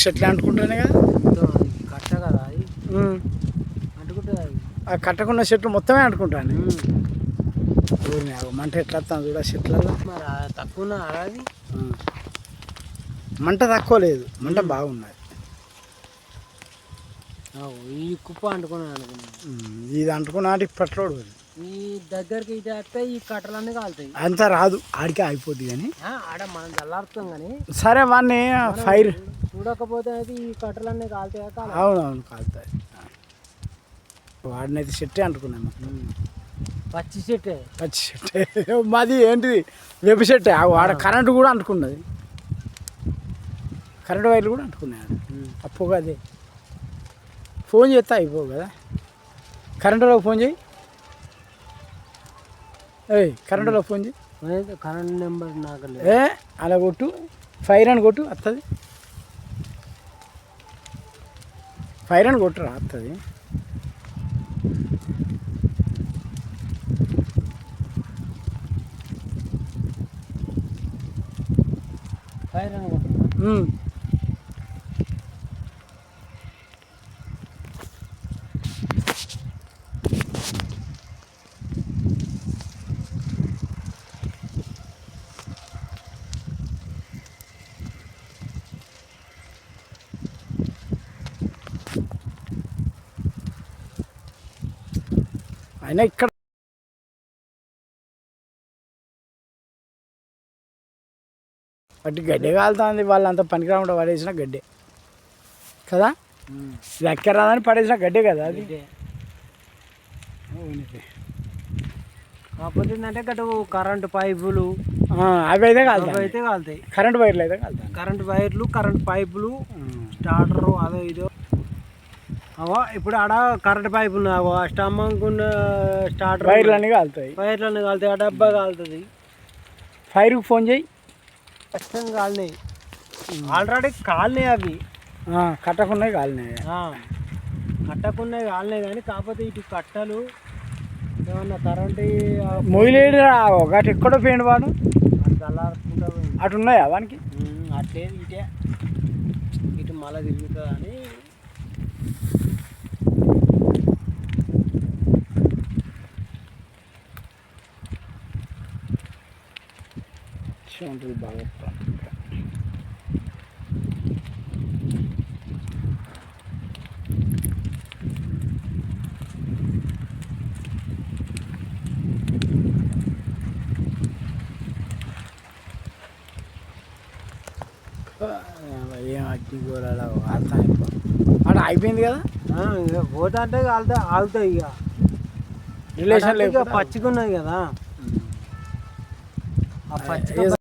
చెట్లే అంటుకుంటానే కదా. కట్ట కదా అది అంటుకుంటుంది. అది ఆ కట్టకున్న చెట్లు మొత్తమే అంటుకుంటాను. మంట ఎట్లా వస్తాను చూడ చెట్లలో. మరి తక్కువ అది మంట తక్కువ లేదు, మంట బాగున్నది. ఈ కుప్ప అంటుకున్నాను ఇది అంటుకున్నా ఇప్పట్లోడు ఈ దగ్గరికి ఇది వస్తే ఈ కట్టలన్నీ కాలుతాయి. అంత రాదు, ఆడికే ఆగిపోద్ది కానీ ఆడ మనం చల్లారుతాం కానీ. సరే వాడిని ఫైర్ చూడకపోతే అయితే ఈ కట్టలన్నీ కాలుతాయి. అవునవును కాలుతాయి. వాడినైతే చెట్టే అంటుకున్నాను. పచ్చి చెట్టే మాది ఏంటిది వేప చెట్టే. ఆడ కరెంటు కూడా అంటుకున్నది, కరెంటు వైర్లు కూడా అంటుకున్నాయి. అప్పుగా అదే ఫోన్ చేస్తా అయిపో కదా. కరెంటులోకి ఫోన్ చేయి, కరెంటులోకి ఫోన్ చేయి. కరెంట్ నెంబర్ నాకు అలా కొట్టు, ఫైర్ అని కొట్టు వస్తుంది. ఫైర్ అని కొట్టురా వస్తుంది. ఫైర్ అని కొట్టు. అయినా ఇక్కడ వాటి గడ్డే కాలుతుంది. వాళ్ళంతా పనికిరాకుండా పడేసిన గడ్డే కదా. లెక్క రాదని పడేసిన గడ్డే కదా అది. కాకపోతే ఏంటంటే గట్టు కరెంటు పైపులు అవి అయితే కాలుతాయి. కరెంటు వైర్లు అయితే కాలుతాయి. కరెంటు వైర్లు, కరెంటు పైపులు, స్టార్టరు అదో ఇదో. ఇప్పుడు ఆడ కరెంటు పైపు ఉన్నాయి, స్టమ్మంకున్న స్టార్టర్ వైర్లన్నీ కాలుతాయి. ఆ డబ్బా కాలుతుంది. ఫైర్కి ఫోన్ చేయి. ఖచ్చితంగా కాలినాయి, ఆల్రెడీ కాలినాయి. అవి కట్టకున్నాయి కాలినాయి. కట్టకున్నాయి కాలినాయి కానీ కాకపోతే ఇటు కట్టలు ఏమన్నా కరెంటు మొయిలేడు ఒకటి ఎక్కడో పోయిండు వాడు. చల్లారుకుంటా అటు ఉన్నాయా వానికి? అట్లే ఇటే ఇటు మళ్ళీ తిరుగుతుంది అని. బాగా ఏం అగ్గిగోళాలు ఆడతాయి. అక్కడ అయిపోయింది కదా. పోతా అంటే ఆగుతాయి. ఇక రిలేషన్ పచ్చిగా ఉన్నది కదా. ఆ పచ్చిగా